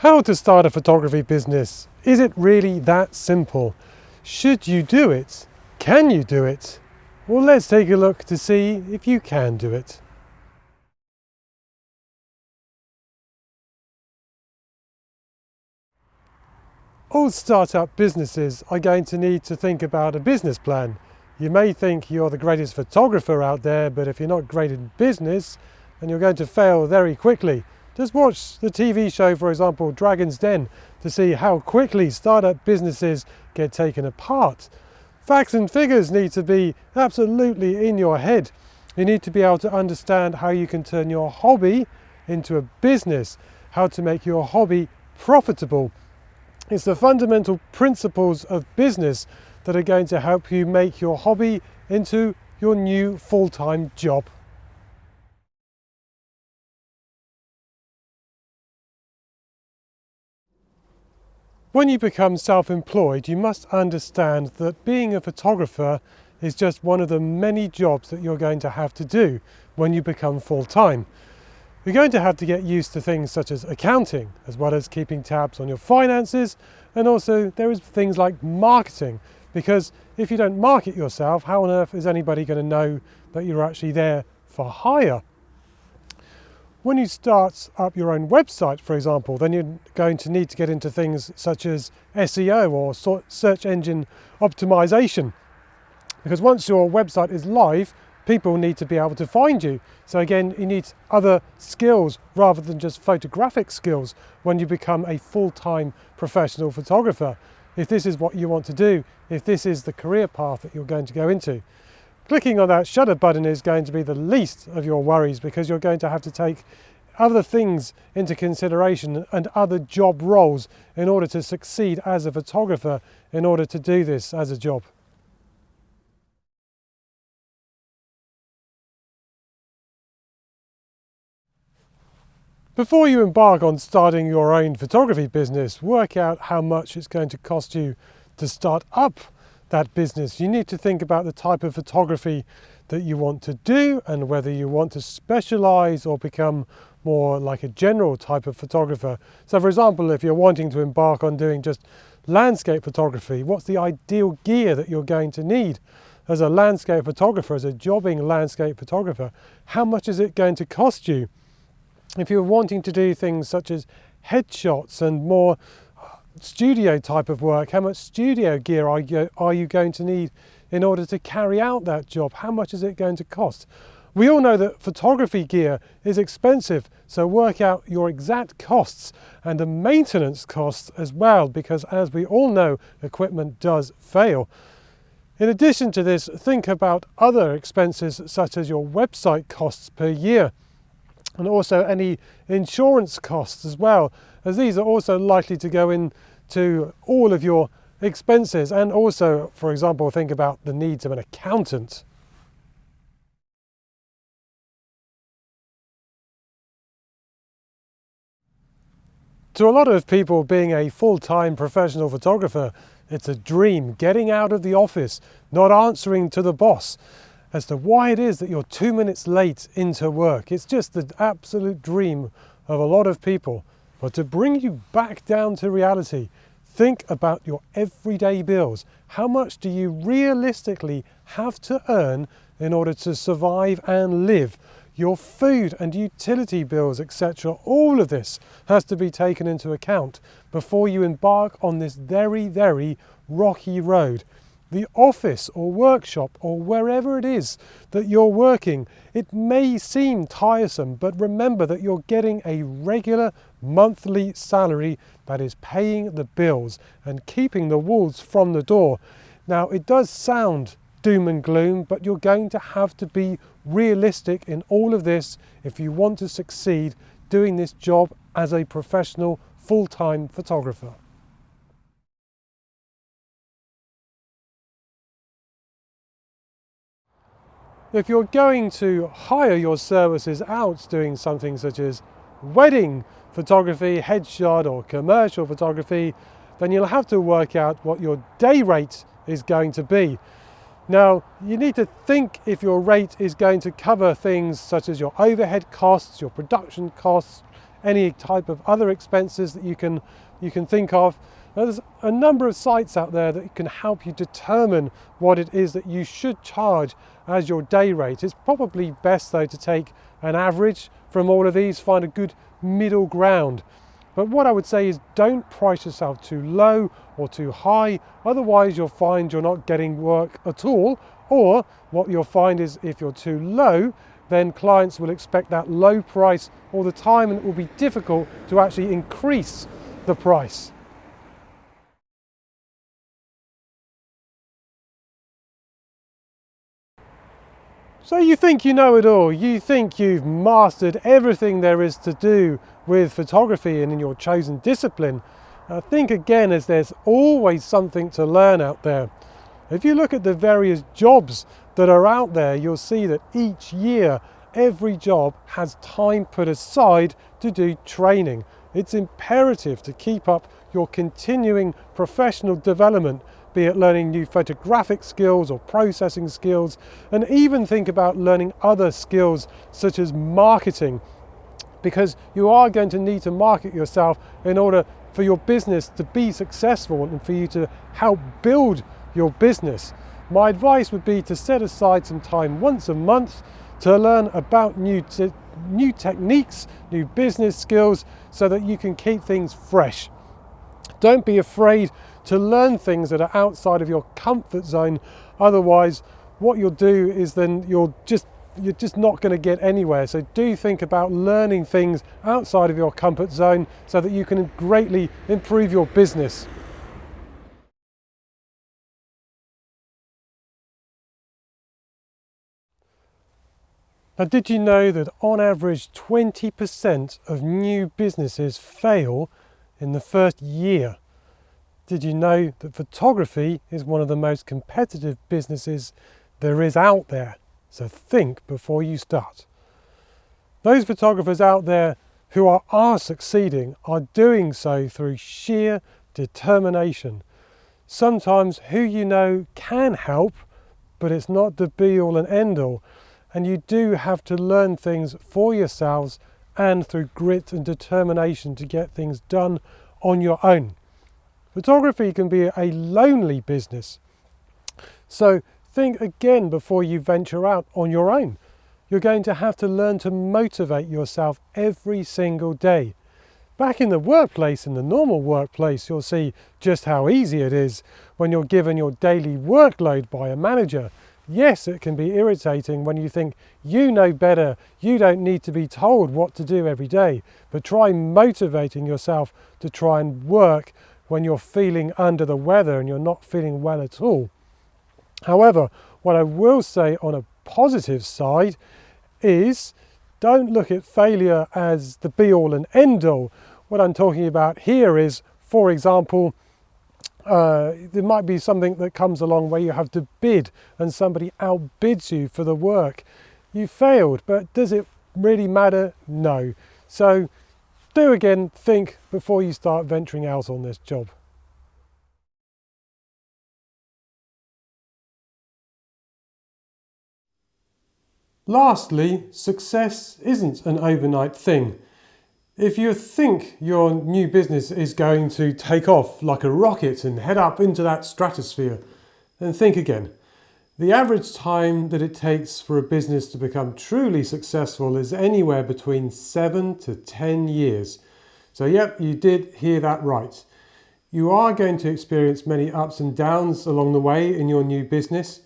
How to start a photography business? Is it really that simple? Should you do it? Can you do it? Well, let's take a look to see if you can do it. All startup businesses are going to need to think about a business plan. You may think you're the greatest photographer out there, but if you're not great in business, then you're going to fail very quickly. Just watch the TV show, for example, Dragon's Den, to see how quickly startup businesses get taken apart. Facts and figures need to be absolutely in your head. You need to be able to understand how you can turn your hobby into a business, how to make your hobby profitable. It's the fundamental principles of business that are going to help you make your hobby into your new full-time job. When you become self-employed, you must understand that being a photographer is just one of the many jobs that you're going to have to do when you become full-time. You're going to have to get used to things such as accounting, as well as keeping tabs on your finances, and also there is things like marketing, because if you don't market yourself, how on earth is anybody going to know that you're actually there for hire? When you start up your own website, for example, then you're going to need to get into things such as SEO or search engine optimization. Because once your website is live, people need to be able to find you. So again, you need other skills rather than just photographic skills when you become a full-time professional photographer. If this is what you want to do, if this is the career path that you're going to go into. Clicking on that shutter button is going to be the least of your worries, because you're going to have to take other things into consideration and other job roles in order to succeed as a photographer, in order to do this as a job. Before you embark on starting your own photography business, work out how much it's going to cost you to start up that business. You need to think about the type of photography that you want to do and whether you want to specialize or become more like a general type of photographer. So for example, if you're wanting to embark on doing just landscape photography, what's the ideal gear that you're going to need as a landscape photographer, as a jobbing landscape photographer? How much is it going to cost you? If you're wanting to do things such as headshots and more studio type of work, how much studio gear are you going to need in order to carry out that job? How much is it going to cost? We all know that photography gear is expensive, so work out your exact costs and the maintenance costs as well, because as we all know, equipment does fail. In addition to this, think about other expenses such as your website costs per year, and also any insurance costs as well, as these are also likely to go into all of your expenses. And also, for example, think about the needs of an accountant. To a lot of people, being a full-time professional photographer, it's a dream, getting out of the office, not answering to the boss as to why it is that you're 2 minutes late into work. It's just the absolute dream of a lot of people. But to bring you back down to reality, think about your everyday bills. How much do you realistically have to earn in order to survive and live? Your food and utility bills, etc. All of this has to be taken into account before you embark on this very, very rocky road. The office or workshop or wherever it is that you're working, it may seem tiresome, but remember that you're getting a regular monthly salary that is paying the bills and keeping the wolves from the door. Now, it does sound doom and gloom, but you're going to have to be realistic in all of this if you want to succeed doing this job as a professional full-time photographer. If you're going to hire your services out doing something such as wedding photography, headshot or commercial photography, then you'll have to work out what your day rate is going to be. Now, you need to think if your rate is going to cover things such as your overhead costs, your production costs, any type of other expenses that you can think of. There's a number of sites out there that can help you determine what it is that you should charge as your day rate. It's probably best though to take an average from all of these, find a good middle ground. But what I would say is don't price yourself too low or too high, otherwise you'll find you're not getting work at all, or what you'll find is if you're too low, then clients will expect that low price all the time and it will be difficult to actually increase the price. So you think you know it all, you think you've mastered everything there is to do with photography and in your chosen discipline. Think again, as there's always something to learn out there. If you look at the various jobs that are out there, you'll see that each year every job has time put aside to do training. It's imperative to keep up your continuing professional development, be it learning new photographic skills or processing skills, and even think about learning other skills such as marketing, because you are going to need to market yourself in order for your business to be successful and for you to help build your business. My advice would be to set aside some time once a month to learn about new techniques, new business skills, so that you can keep things fresh. Don't be afraid to learn things that are outside of your comfort zone. Otherwise, what you'll do is then you're just not going to get anywhere. So do think about learning things outside of your comfort zone so that you can greatly improve your business. Now, did you know that on average 20% of new businesses fail in the first year? Did you know that photography is one of the most competitive businesses there is out there? So think before you start. Those photographers out there who are succeeding are doing so through sheer determination. Sometimes who you know can help, but it's not the be all and end all. And you do have to learn things for yourselves and through grit and determination to get things done on your own. Photography can be a lonely business. So think again before you venture out on your own. You're going to have to learn to motivate yourself every single day. Back in the workplace, in the normal workplace, you'll see just how easy it is when you're given your daily workload by a manager. Yes, it can be irritating when you think you know better, you don't need to be told what to do every day, but try motivating yourself to try and work when you're feeling under the weather and you're not feeling well at all. However, what I will say on a positive side is don't look at failure as the be all and end all. What I'm talking about here is, for example, there might be something that comes along where you have to bid and somebody outbids you for the work. You failed, but does it really matter? No. So do again, think before you start venturing out on this job. Lastly, success isn't an overnight thing. If you think your new business is going to take off like a rocket and head up into that stratosphere, then think again. The average time that it takes for a business to become truly successful is anywhere between 7 to 10 years. So yep, you did hear that right. You are going to experience many ups and downs along the way in your new business.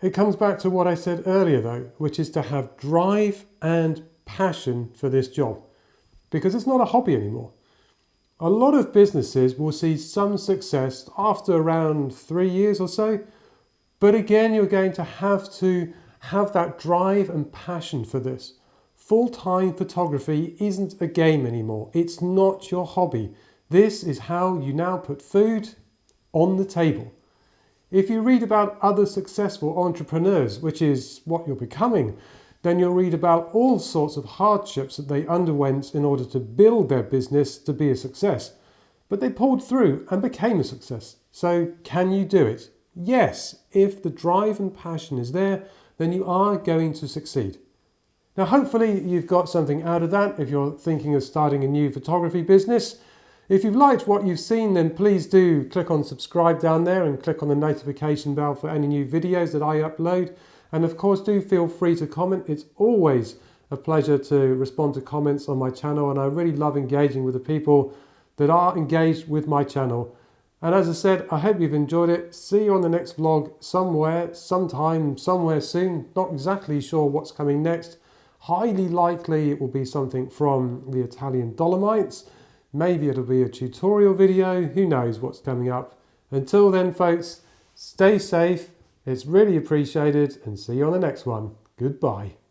It comes back to what I said earlier though, which is to have drive and passion for this job. Because it's not a hobby anymore. A lot of businesses will see some success after around 3 years or so, but again, you're going to have that drive and passion for this. Full-time photography isn't a game anymore. It's not your hobby. This is how you now put food on the table. If you read about other successful entrepreneurs, which is what you're becoming, then you'll read about all sorts of hardships that they underwent in order to build their business to be a success. But they pulled through and became a success. So can you do it? Yes, if the drive and passion is there, then you are going to succeed. Now, hopefully you've got something out of that if you're thinking of starting a new photography business. If you've liked what you've seen, then please do click on subscribe down there and click on the notification bell for any new videos that I upload. And of course, do feel free to comment. It's always a pleasure to respond to comments on my channel, and I really love engaging with the people that are engaged with my channel. And as I said, I hope you've enjoyed it. See you on the next vlog somewhere, sometime, somewhere soon. Not exactly sure what's coming next. Highly likely it will be something from the Italian Dolomites. Maybe it'll be a tutorial video. Who knows what's coming up. Until then, folks, stay safe. It's really appreciated, and see you on the next one. Goodbye.